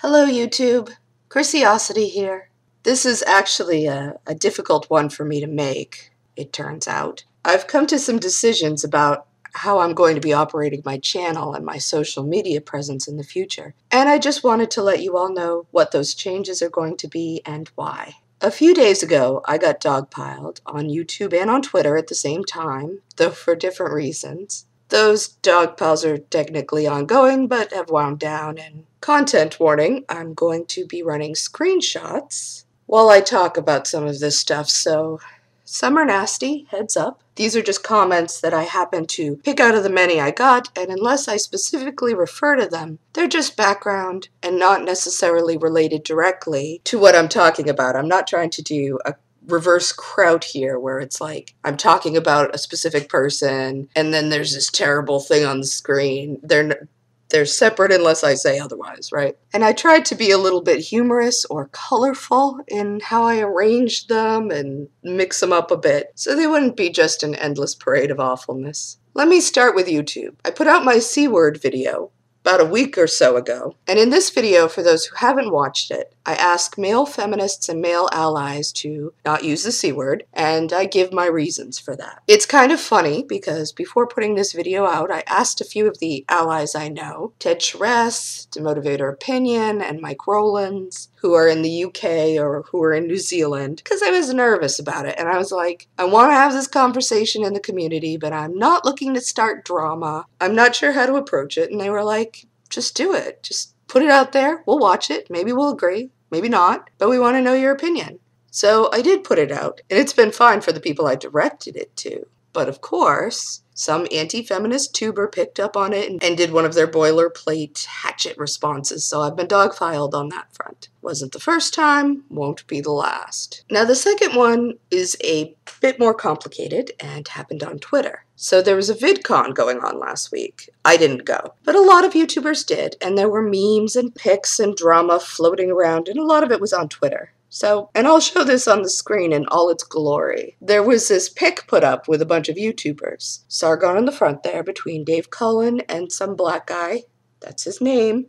Hello YouTube, Chrisiosity here. This is actually a difficult one for me to make, it turns out. I've come to some decisions about how I'm going to be operating my channel and my social media presence in the future, and I just wanted to let you all know what those changes are going to be and why. A few days ago, I got dogpiled on YouTube and on Twitter at the same time, though for different reasons. Those dogpiles are technically ongoing, but have wound down, and content warning, I'm going to be running screenshots while I talk about some of this stuff, so some are nasty, heads up. These are just comments that I happen to pick out of the many I got, and unless I specifically refer to them, they're just background and not necessarily related directly to what I'm talking about. I'm not trying to do a reverse Kraut here where it's like I'm talking about a specific person and then there's this terrible thing on the screen. They're separate unless I say otherwise, right? And I tried to be a little bit humorous or colorful in how I arranged them and mix them up a bit so they wouldn't be just an endless parade of awfulness. Let me start with YouTube. I put out my C-word video about a week or so ago, and in this video, for those who haven't watched it, I ask male feminists and male allies to not use the C-word, and I give my reasons for that. It's kind of funny because before putting this video out, I asked a few of the allies I know, Ted Harass, Demotivator Opinion, and Mike Rowlands, who are in the UK or who are in New Zealand, because I was nervous about it, and I was like, I want to have this conversation in the community, but I'm not looking to start drama. I'm not sure how to approach it, and they were like, just do it. Just put it out there. We'll watch it. Maybe we'll agree. Maybe not. But we want to know your opinion. So I did put it out, and it's been fine for the people I directed it to. But of course, some anti-feminist tuber picked up on it and did one of their boilerplate hatchet responses, so I've been dogpiled on that front. Wasn't the first time, won't be the last. Now the second one is a bit more complicated and happened on Twitter. So there was a VidCon going on last week. I didn't go, but a lot of YouTubers did, and there were memes and pics and drama floating around, and a lot of it was on Twitter. So, and I'll show this on the screen in all its glory. There was this pic put up with a bunch of YouTubers. Sargon in the front there between Dave Cullen and some black guy. That's his name.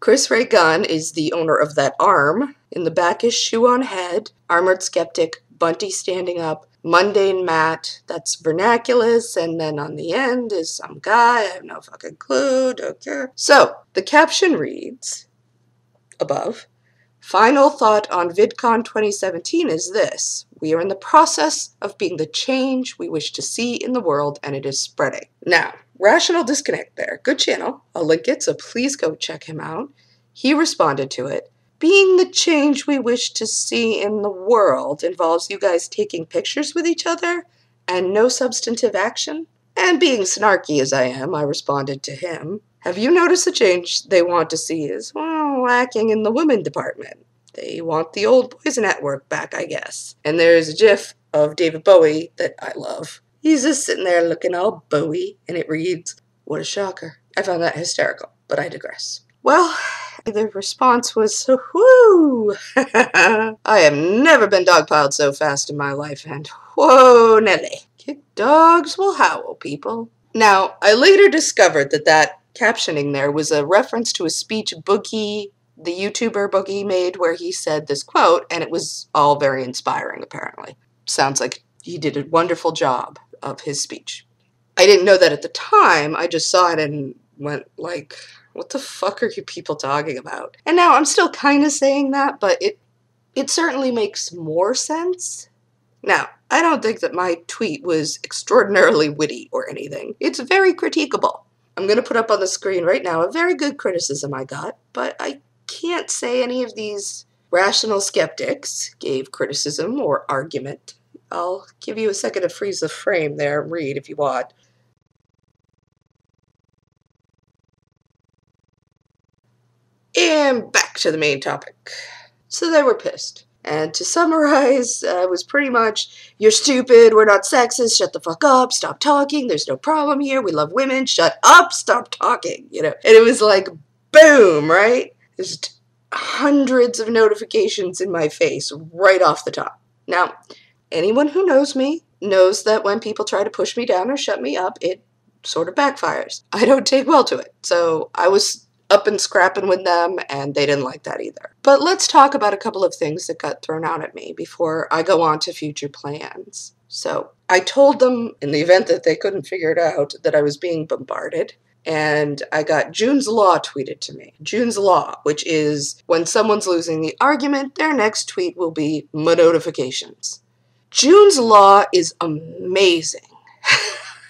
Chris Ray Gunn is the owner of that arm. In the back is Shoe on Head, Armored Skeptic, Bunty standing up, MundaneMatt, that's Vernaculus, and then on the end is some guy, I have no fucking clue, don't care. So, the caption reads, above, final thought on VidCon 2017 is this. We are in the process of being the change we wish to see in the world, and it is spreading. Now, Rational Disconnect there. Good channel. I'll link it, so please go check him out. He responded to it. Being the change we wish to see in the world involves you guys taking pictures with each other and no substantive action? And being snarky as I am, I responded to him. Have you noticed the change they want to see is, well, lacking in the women department? They want the old boys network back, I guess. And there's a gif of David Bowie that I love. He's just sitting there looking all Bowie, and it reads, what a shocker. I found that hysterical, but I digress. Well, the response was, whoo! I have never been dogpiled so fast in my life, and whoa, Nelly. Kick dogs will howl, people. Now, I later discovered that captioning there was a reference to a speech Boogie, the YouTuber Boogie, made where he said this quote, and it was all very inspiring, apparently. Sounds like he did a wonderful job of his speech. I didn't know that at the time. I just saw it and went like, what the fuck are you people talking about? And now I'm still kind of saying that, but it certainly makes more sense. Now, I don't think that my tweet was extraordinarily witty or anything. It's very critiquable. I'm going to put up on the screen right now a very good criticism I got, but I can't say any of these rational skeptics gave criticism or argument. I'll give you a second to freeze the frame there and read if you want. And back to the main topic. So they were pissed. And to summarize, it was pretty much, you're stupid, we're not sexist, shut the fuck up, stop talking, there's no problem here, we love women, shut up, stop talking, you know. And it was like, boom, right? There's hundreds of notifications in my face right off the top. Now, anyone who knows me knows that when people try to push me down or shut me up, it sort of backfires. I don't take well to it. So I was up and scrapping with them, and they didn't like that either. But let's talk about a couple of things that got thrown out at me before I go on to future plans. So I told them, in the event that they couldn't figure it out, that I was being bombarded. And I got June's Law tweeted to me. June's Law, which is when someone's losing the argument, their next tweet will be my notifications. June's Law is amazing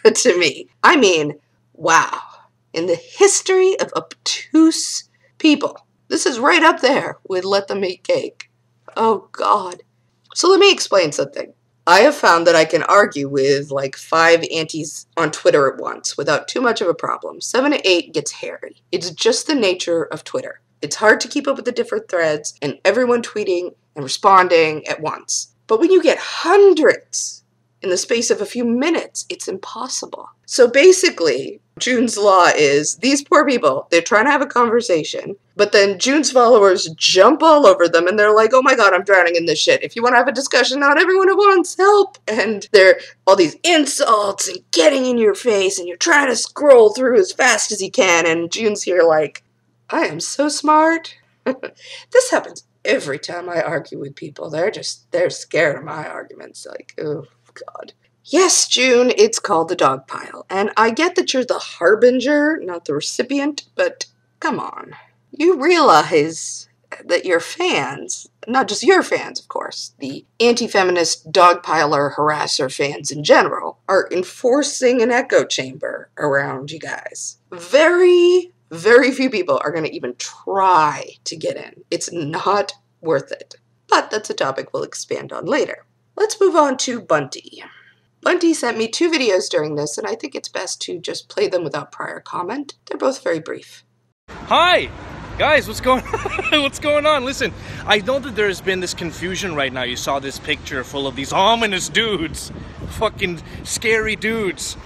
to me. I mean, wow. In the history of obtuse people, this is right up there with Let Them Eat Cake. Oh, God. So let me explain something. I have found that I can argue with like 5 aunties on Twitter at once without too much of a problem. 7 to 8 gets hairy. It's just the nature of Twitter. It's hard to keep up with the different threads and everyone tweeting and responding at once. But when you get hundreds in the space of a few minutes, it's impossible. So basically, June's Law is these poor people, they're trying to have a conversation, but then June's followers jump all over them and they're like, oh my God, I'm drowning in this shit. If you want to have a discussion, not everyone at once, help. And they're all these insults and getting in your face and you're trying to scroll through as fast as you can. And June's here like, I am so smart. This happens every time I argue with people. They're scared of my arguments. Like, oh God. Yes, June, it's called the Dogpile. And I get that you're the harbinger, not the recipient, but come on. You realize that your fans, not just your fans, of course, the anti-feminist dogpiler harasser fans in general, are enforcing an echo chamber around you guys. Very, very few people are going to even try to get in. It's not worth it. But that's a topic we'll expand on later. Let's move on to Bunty. Bunty sent me 2 videos during this, and I think it's best to just play them without prior comment. They're both very brief. Hi! Guys, what's going on? What's going on? Listen, I know that there's been this confusion right now. You saw this picture full of these ominous dudes. Fucking scary dudes.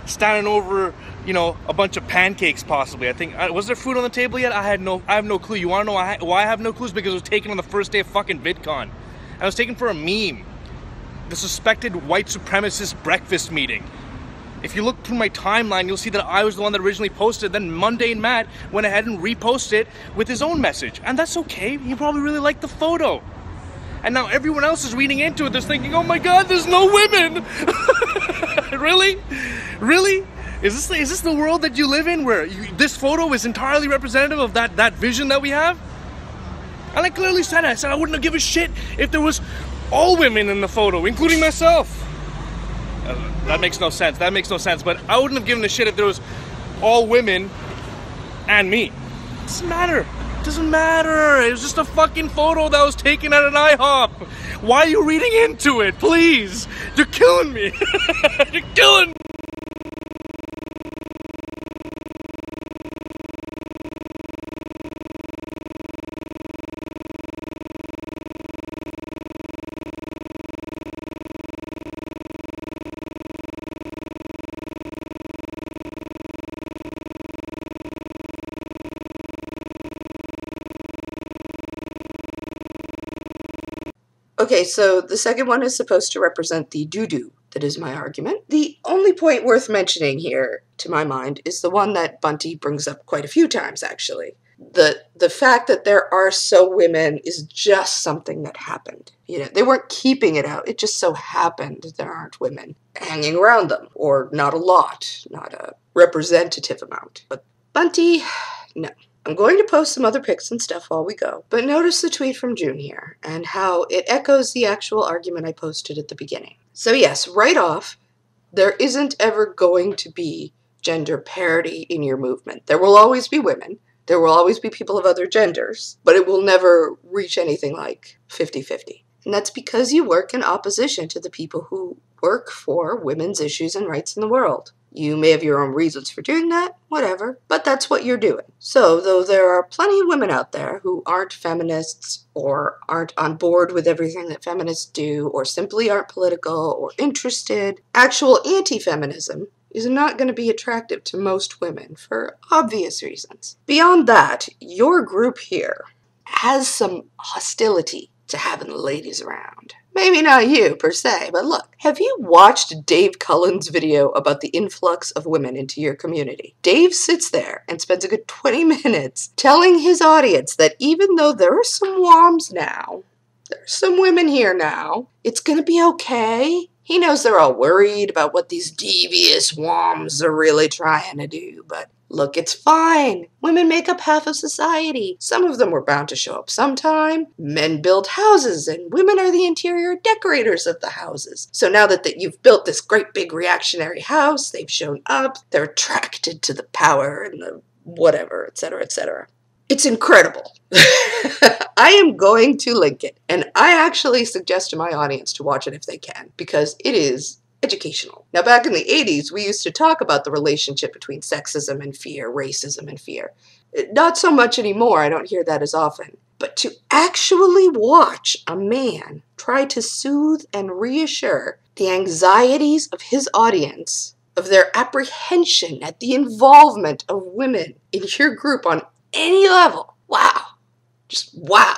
Standing over, you know, a bunch of pancakes possibly. I think, was there food on the table yet? I have no clue. You wanna know why I have no clues? Because it was taken on the first day of fucking VidCon. I was taken for a meme. The suspected white supremacist breakfast meeting. If you look through my timeline, you'll see that I was the one that originally posted, then MundaneMatt went ahead and reposted it with his own message. And that's okay, he probably really liked the photo. And now everyone else is reading into it, they're thinking, oh my God, there's no women! Really? Really? Is this the world that you live in, where this photo is entirely representative of that vision that we have? And I clearly said it. I said I wouldn't have given a shit if there was all women in the photo, including myself. That makes no sense. That makes no sense. But I wouldn't have given a shit if there was all women and me. It doesn't matter. It doesn't matter. It was just a fucking photo that was taken at an IHOP. Why are you reading into it? Please. You're killing me. You're killing me. Okay, so the second one is supposed to represent the doo-doo that is my argument. The only point worth mentioning here, to my mind, is the one that Bunty brings up quite a few times, actually. The fact that there are so women is just something that happened. You know, they weren't keeping it out. It just so happened that there aren't women hanging around them, or not a lot, not a representative amount. But Bunty, no. I'm going to post some other pics and stuff while we go, but notice the tweet from June here, and how it echoes the actual argument I posted at the beginning. So yes, right off, there isn't ever going to be gender parity in your movement. There will always be women, there will always be people of other genders, but it will never reach anything like 50-50. And that's because you work in opposition to the people who work for women's issues and rights in the world. You may have your own reasons for doing that, whatever, but that's what you're doing. So, though there are plenty of women out there who aren't feminists or aren't on board with everything that feminists do or simply aren't political or interested, actual anti-feminism is not going to be attractive to most women for obvious reasons. Beyond that, your group here has some hostility to having the ladies around. Maybe not you, per se, but look, have you watched Dave Cullen's video about the influx of women into your community? Dave sits there and spends a good 20 minutes telling his audience that even though there are some woms now, there's some women here now, it's gonna be okay. He knows they're all worried about what these devious woms are really trying to do, but look, it's fine. Women make up half of society. Some of them were bound to show up sometime. Men build houses, and women are the interior decorators of the houses. So now that you've built this great big reactionary house, they've shown up, they're attracted to the power and the whatever, etc., etc. It's incredible. I am going to link it, and I actually suggest to my audience to watch it if they can, because it is educational. Now, back in the 80s, we used to talk about the relationship between sexism and fear, racism and fear. Not so much anymore, I don't hear that as often. But to actually watch a man try to soothe and reassure the anxieties of his audience, of their apprehension at the involvement of women in your group on any level, wow. Just wow.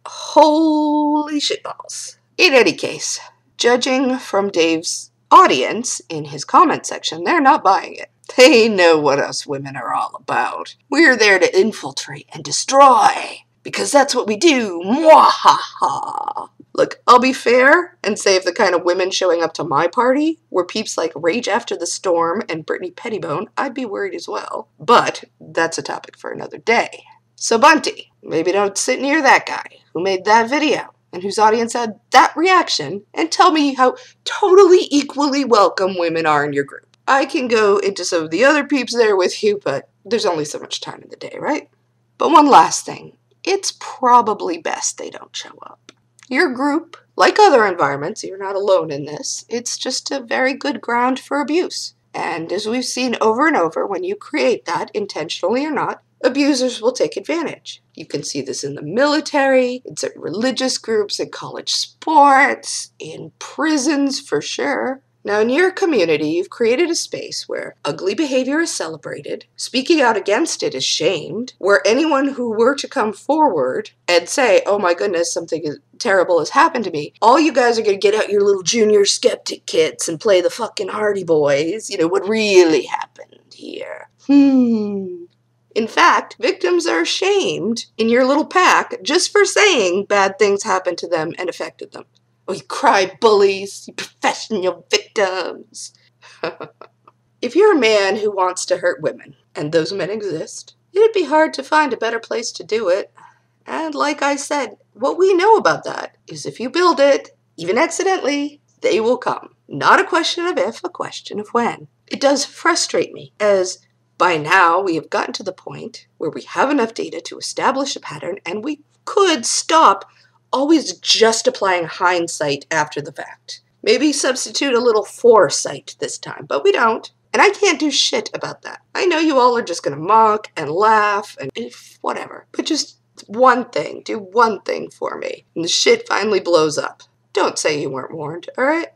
Holy shitballs. In any case, judging from Dave's audience in his comment section, they're not buying it. They know what us women are all about. We're there to infiltrate and destroy, because that's what we do. Mwahaha. Look, I'll be fair and say if the kind of women showing up to my party were peeps like Rage After the Storm and Brittany Pettibone, I'd be worried as well. But that's a topic for another day. So Bunty, maybe don't sit near that guy who made that video and whose audience had that reaction, and tell me how totally equally welcome women are in your group. I can go into some of the other peeps there with you, but there's only so much time in the day, right? But one last thing, it's probably best they don't show up. Your group, like other environments, you're not alone in this, it's just a very good ground for abuse. And as we've seen over and over, when you create that, intentionally or not, abusers will take advantage. You can see this in the military, in certain religious groups, in college sports, in prisons for sure. Now, in your community, you've created a space where ugly behavior is celebrated, speaking out against it is shamed, where anyone who were to come forward and say, oh my goodness, something terrible has happened to me, all you guys are going to get out your little junior skeptic kits and play the fucking Hardy Boys, you know, what really happened here. In fact, victims are shamed in your little pack just for saying bad things happened to them and affected them. Oh, you cry bullies, you professional victims. If you're a man who wants to hurt women, and those men exist, it'd be hard to find a better place to do it. And like I said, what we know about that is if you build it, even accidentally, they will come. Not a question of if, a question of when. It does frustrate me, as by now we have gotten to the point where we have enough data to establish a pattern, and we could stop always just applying hindsight after the fact. Maybe substitute a little foresight this time, but we don't. And I can't do shit about that. I know you all are just going to mock and laugh and whatever. But just one thing, do one thing for me, and the shit finally blows up. Don't say you weren't warned, alright?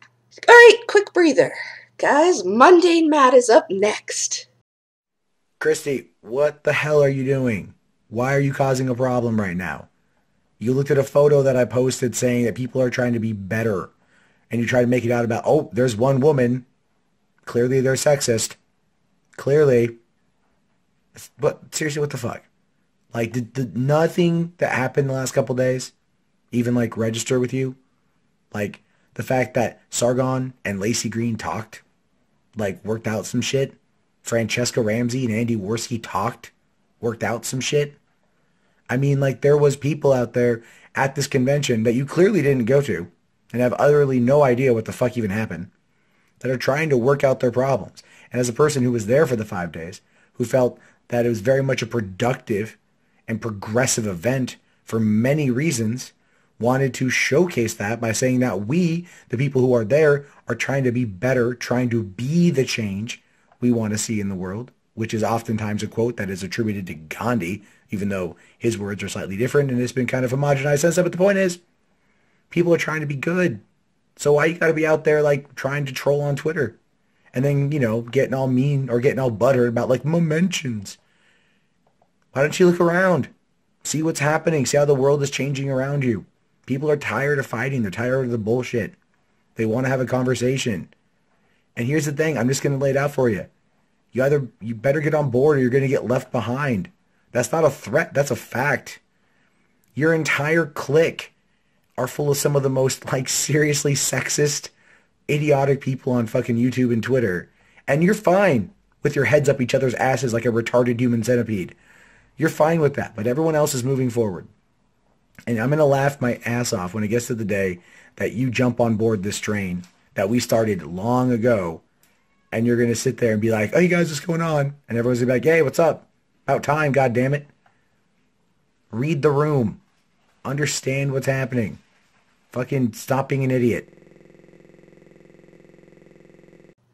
Alright, quick breather. Guys, MundaneMatt is up next. Christy, what the hell are you doing? Why are you causing a problem right now? You looked at a photo that I posted saying that people are trying to be better, and you try to make it out about, oh, there's one woman. Clearly they're sexist. Clearly. But seriously, what the fuck? Like, did nothing that happened the last couple days even, like, register with you? Like, the fact that Sargon and Lacey Green talked, like, worked out some shit? Francesca Ramsey and Andy Worski talked, worked out some shit? I mean, like, there was people out there at this convention that you clearly didn't go to and have utterly no idea what the fuck even happened, that are trying to work out their problems. And as a person who was there for the 5 days, who felt that it was very much a productive and progressive event for many reasons, wanted to showcase that by saying that we, the people who are there, are trying to be better, trying to be the change we want to see in the world, which is oftentimes a quote that is attributed to Gandhi, even though his words are slightly different and it's been kind of homogenized since then. But the point is, people are trying to be good. So why you got to be out there, like, trying to troll on Twitter? And then, you know, getting all mean or getting all buttered about, like, mentions. Why don't you look around? See what's happening. See how the world is changing around you. People are tired of fighting. They're tired of the bullshit. They want to have a conversation. And here's the thing. I'm just going to lay it out for you. You better get on board or you're going to get left behind. That's not a threat. That's a fact. Your entire clique are full of some of the most, like, seriously sexist, idiotic people on fucking YouTube and Twitter. And you're fine with your heads up each other's asses like a retarded human centipede. You're fine with that. But everyone else is moving forward. And I'm going to laugh my ass off when it gets to the day that you jump on board this train that we started long ago. And you're going to sit there and be like, oh, you guys, what's going on? And everyone's going to be like, hey, what's up? About time, goddammit. Read the room. Understand what's happening. Fucking stop being an idiot.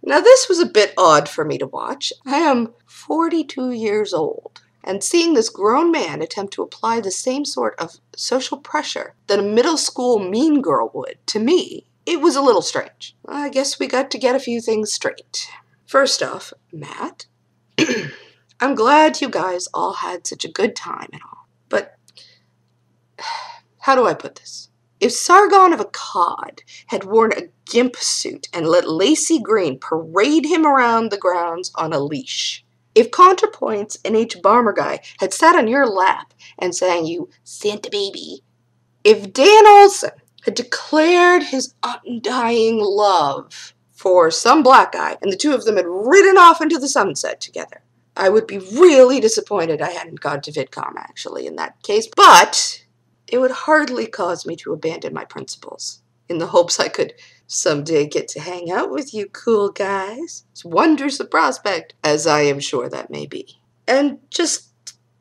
Now, this was a bit odd for me to watch. I am 42 years old, and seeing this grown man attempt to apply the same sort of social pressure that a middle school mean girl would to me, it was a little strange. I guess we got to get a few things straight. First off, Matt, I'm glad you guys all had such a good time and all, but how do I put this? If Sargon of Akkad had worn a gimp suit and let Lacey Green parade him around the grounds on a leash, if ContraPoints and H. Barmer Guy had sat on your lap and sang you Santa Baby, if Dan Olson had declared his undying love for some black guy and the two of them had ridden off into the sunset together, I would be really disappointed I hadn't gone to VidCon, actually, in that case, but it would hardly cause me to abandon my principles, in the hopes I could someday get to hang out with you cool guys. It's wonders of prospect, as I am sure that may be. And just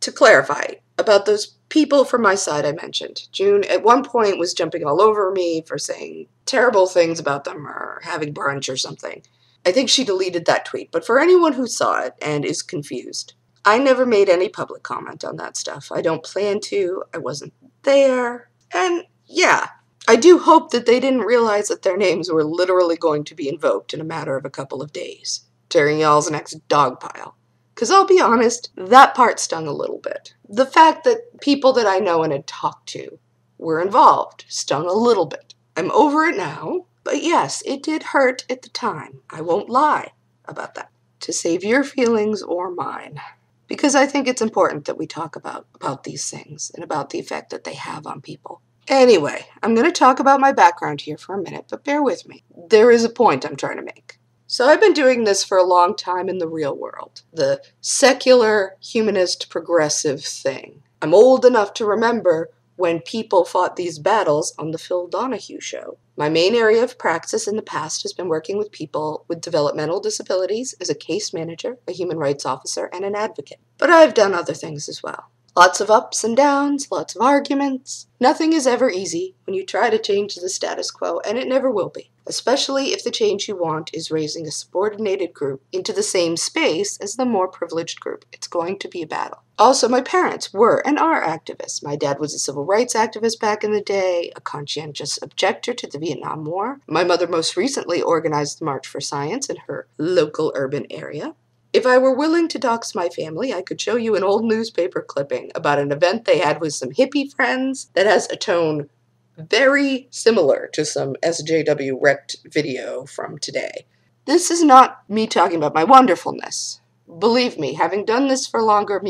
to clarify about those people from my side I mentioned, June at one point was jumping all over me for saying terrible things about them or having brunch or something. I think she deleted that tweet, but for anyone who saw it and is confused, I never made any public comment on that stuff. I don't plan to. I wasn't there. And yeah, I do hope that they didn't realize that their names were literally going to be invoked in a matter of a couple of days during y'all's next dogpile. Because I'll be honest, that part stung a little bit. The fact that people that I know and had talked to were involved stung a little bit. I'm over it now, but yes, it did hurt at the time. I won't lie about that. To save your feelings or mine. Because I think it's important that we talk about these things and about the effect that they have on people. Anyway, I'm going to talk about my background here for a minute, but bear with me. There is a point I'm trying to make. So I've been doing this for a long time in the real world. The secular, humanist, progressive thing. I'm old enough to remember when people fought these battles on the Phil Donahue show. My main area of practice in the past has been working with people with developmental disabilities as a case manager, a human rights officer, and an advocate. But I've done other things as well. Lots of ups and downs, lots of arguments. Nothing is ever easy when you try to change the status quo, and it never will be. Especially if the change you want is raising a subordinated group into the same space as the more privileged group. It's going to be a battle. Also, my parents were and are activists. My dad was a civil rights activist back in the day, a conscientious objector to the Vietnam War. My mother most recently organized the March for Science in her local urban area. If I were willing to dox my family, I could show you an old newspaper clipping about an event they had with some hippie friends that has a tone very similar to some SJW wrecked video from today. This is not me talking about my wonderfulness. Believe me, having done this for longer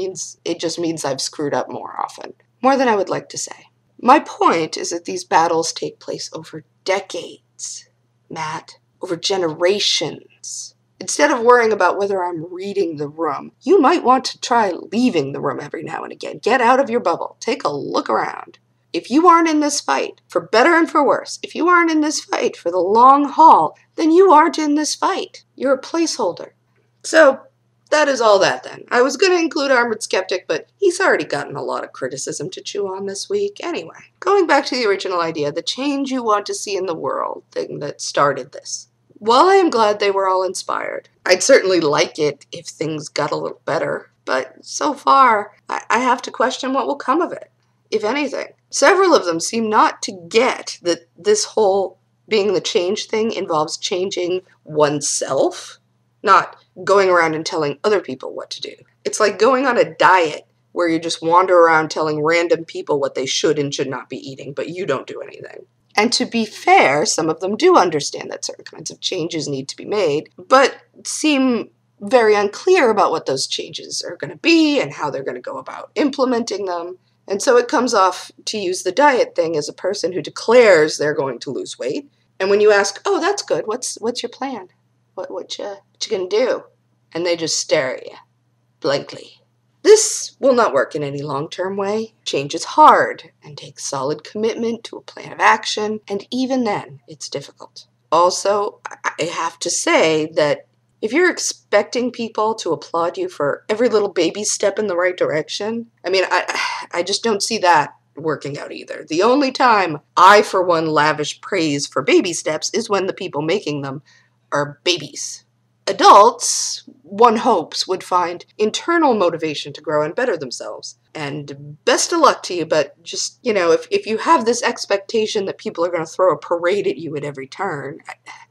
just means I've screwed up more often. More than I would like to say. My point is that these battles take place over decades, Matt, over generations. Instead of worrying about whether I'm reading the room, you might want to try leaving the room every now and again. Get out of your bubble. Take a look around. If you aren't in this fight, for better and for worse, if you aren't in this fight for the long haul, then you aren't in this fight. You're a placeholder. So, that is all that then. I was going to include Armored Skeptic, but he's already gotten a lot of criticism to chew on this week. Anyway, going back to the original idea, the change you want to see in the world thing that started this. While I am glad they were all inspired, I'd certainly like it if things got a little better. But so far, I have to question what will come of it, if anything. Several of them seem not to get that this whole being the change thing involves changing oneself, not going around and telling other people what to do. It's like going on a diet where you just wander around telling random people what they should and should not be eating, but you don't do anything. And to be fair, some of them do understand that certain kinds of changes need to be made, but seem very unclear about what those changes are going to be and how they're going to go about implementing them. And so it comes off to use the diet thing as a person who declares they're going to lose weight. And when you ask, oh, that's good, what's your plan? What you going to do? And they just stare at you blankly. This will not work in any long-term way. Change is hard and takes solid commitment to a plan of action, and even then, it's difficult. Also, I have to say that if you're expecting people to applaud you for every little baby step in the right direction, I mean, I just don't see that working out either. The only time I, for one, lavish praise for baby steps is when the people making them are babies. Adults, one hopes, would find internal motivation to grow and better themselves. And best of luck to you, but just, if you have this expectation that people are going to throw a parade at you at every turn,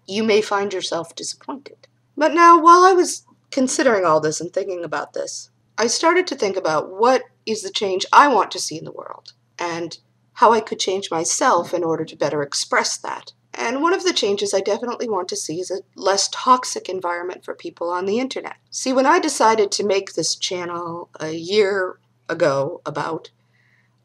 you may find yourself disappointed. But now, while I was considering all this and thinking about this, I started to think about what is the change I want to see in the world, and how I could change myself in order to better express that. And one of the changes I definitely want to see is a less toxic environment for people on the internet. See, when I decided to make this channel a year ago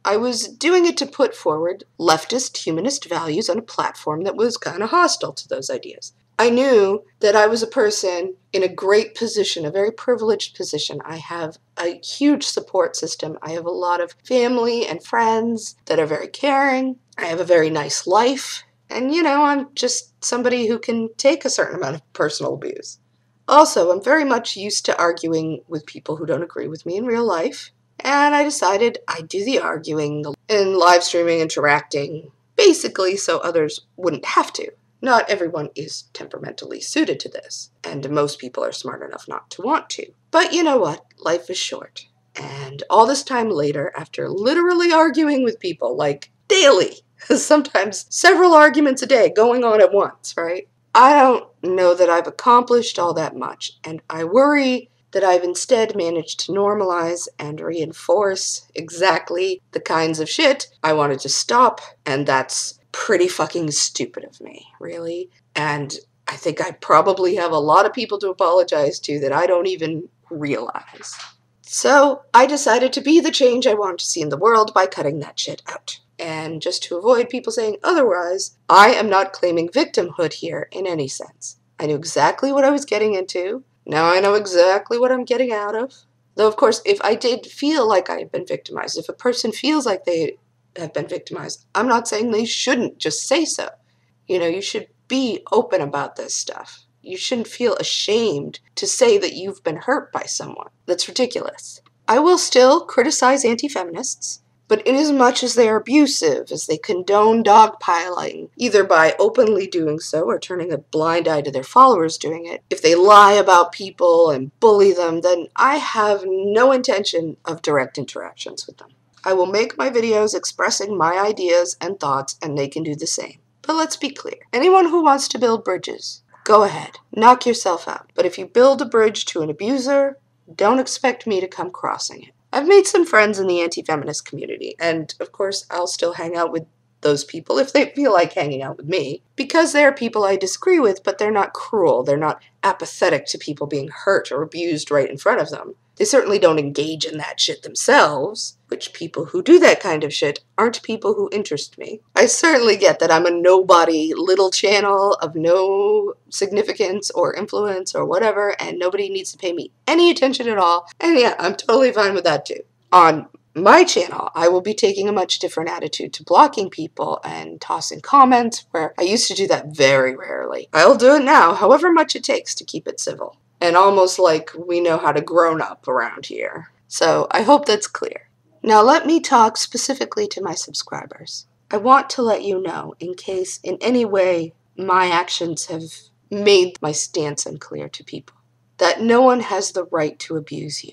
I was doing it to put forward leftist, humanist values on a platform that was kind of hostile to those ideas. I knew that I was a person in a great position, a very privileged position. I have a huge support system. I have a lot of family and friends that are very caring. I have a very nice life. And, I'm just somebody who can take a certain amount of personal abuse. Also, I'm very much used to arguing with people who don't agree with me in real life. And I decided I'd do the arguing and live streaming, interacting, basically so others wouldn't have to. Not everyone is temperamentally suited to this, and most people are smart enough not to want to. But you know what? Life is short. And all this time later, after literally arguing with people, like daily, sometimes several arguments a day going on at once, right? I don't know that I've accomplished all that much, and I worry that I've instead managed to normalize and reinforce exactly the kinds of shit I wanted to stop, and that's pretty fucking stupid of me, really. And I think I probably have a lot of people to apologize to that I don't even realize. So I decided to be the change I wanted to see in the world by cutting that shit out. And just to avoid people saying otherwise, I am not claiming victimhood here in any sense. I knew exactly what I was getting into. Now I know exactly what I'm getting out of. Though, of course, if I did feel like I had been victimized, if a person feels like they have been victimized, I'm not saying they shouldn't just say so. You should be open about this stuff. You shouldn't feel ashamed to say that you've been hurt by someone. That's ridiculous. I will still criticize anti-feminists, but inasmuch as they are abusive, as they condone dogpiling, either by openly doing so or turning a blind eye to their followers doing it, if they lie about people and bully them, then I have no intention of direct interactions with them. I will make my videos expressing my ideas and thoughts, and they can do the same. But let's be clear. Anyone who wants to build bridges, go ahead. Knock yourself out. But if you build a bridge to an abuser, don't expect me to come crossing it. I've made some friends in the anti-feminist community, and of course I'll still hang out with those people if they feel like hanging out with me, because they're people I disagree with, but they're not cruel. They're not apathetic to people being hurt or abused right in front of them. They certainly don't engage in that shit themselves, which people who do that kind of shit aren't people who interest me. I certainly get that I'm a nobody little channel of no significance or influence or whatever, and nobody needs to pay me any attention at all, and yeah, I'm totally fine with that too. On my channel, I will be taking a much different attitude to blocking people and tossing comments, where I used to do that very rarely. I'll do it now, however much it takes to keep it civil. And almost like we know how to grown up around here. So I hope that's clear. Now let me talk specifically to my subscribers. I want to let you know, in case in any way my actions have made my stance unclear to people, that no one has the right to abuse you,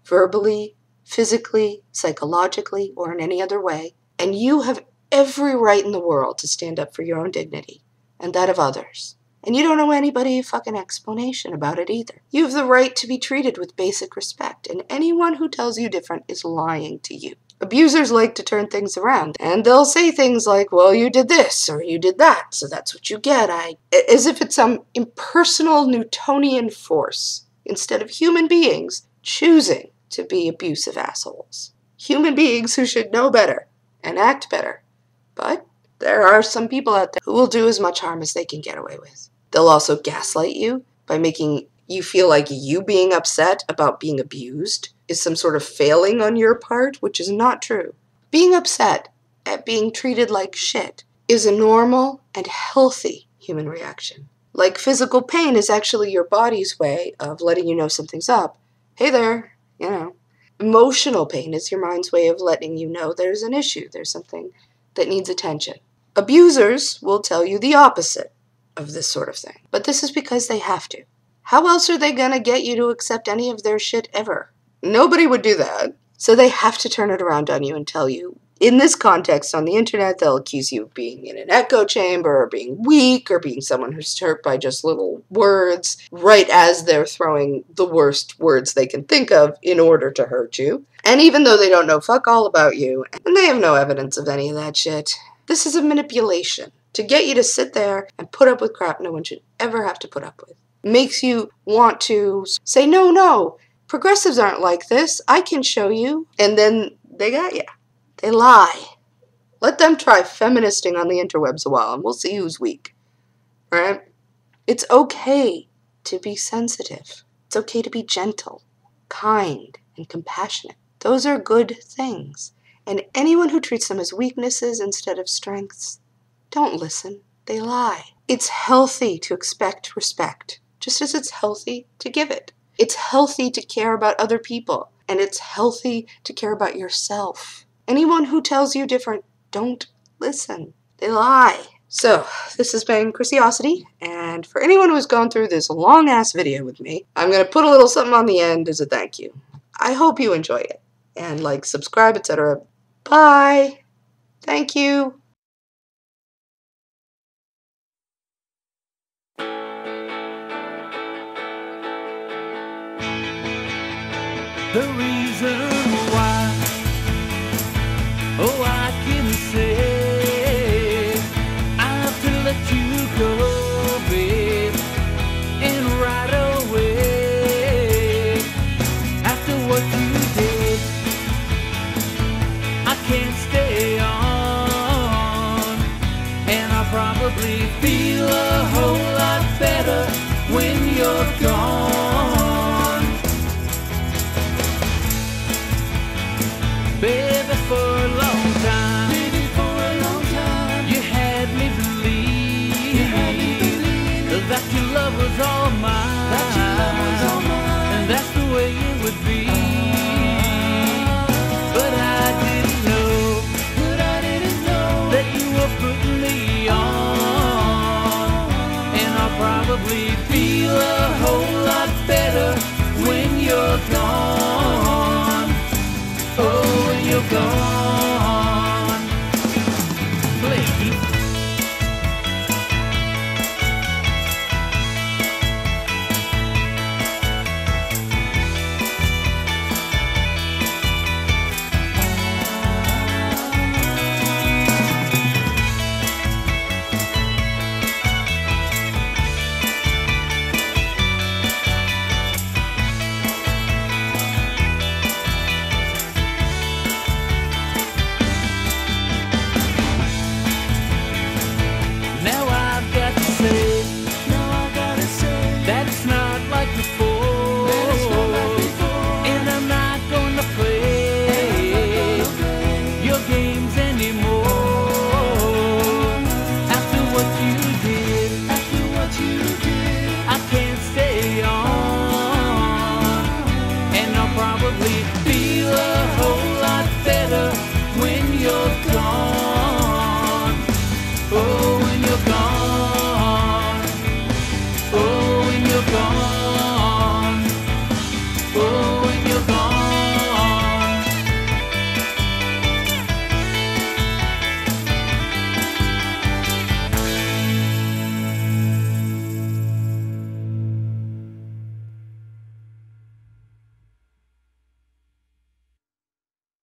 verbally, physically, psychologically, or in any other way, and you have every right in the world to stand up for your own dignity and that of others. And you don't owe anybody a fucking explanation about it either. You have the right to be treated with basic respect, and anyone who tells you different is lying to you. Abusers like to turn things around, and they'll say things like, well, you did this, or you did that, so that's what you get. As if it's some impersonal Newtonian force, instead of human beings choosing to be abusive assholes. Human beings who should know better and act better. But there are some people out there who will do as much harm as they can get away with. They'll also gaslight you by making you feel like you being upset about being abused is some sort of failing on your part, which is not true. Being upset at being treated like shit is a normal and healthy human reaction. Like physical pain is actually your body's way of letting you know something's up. Hey there, you know. Emotional pain is your mind's way of letting you know there's an issue, there's something that needs attention. Abusers will tell you the opposite of this sort of thing. But this is because they have to. How else are they going to get you to accept any of their shit ever? Nobody would do that. So they have to turn it around on you and tell you. In this context, on the internet, they'll accuse you of being in an echo chamber, or being weak, or being someone who's hurt by just little words, right as they're throwing the worst words they can think of in order to hurt you. And even though they don't know fuck all about you, and they have no evidence of any of that shit, this is a manipulation to get you to sit there and put up with crap no one should ever have to put up with. Makes you want to say, no, progressives aren't like this, I can show you. And then they got you. They lie. Let them try feministing on the interwebs a while and we'll see who's weak. Right? It's okay to be sensitive. It's okay to be gentle, kind, and compassionate. Those are good things. And anyone who treats them as weaknesses instead of strengths, don't listen. They lie. It's healthy to expect respect, just as it's healthy to give it. It's healthy to care about other people, and it's healthy to care about yourself. Anyone who tells you different, don't listen. They lie. So, this has been Chrisiosity, and for anyone who's gone through this long-ass video with me, I'm going to put a little something on the end as a thank you. I hope you enjoy it, and like, subscribe, etc. Bye! Thank you! The reason why, oh, I can say I have to let you go, babe, and right away. After what you did, I can't stay on, and I probably feel a whole lot better when you're gone. Baby, for a long time, you had me believe that your love was all mine, and that's the way it would be. But I didn't know that you were putting me on, and I'll probably feel a whole lot better when you're gone. Oh, when you're gone.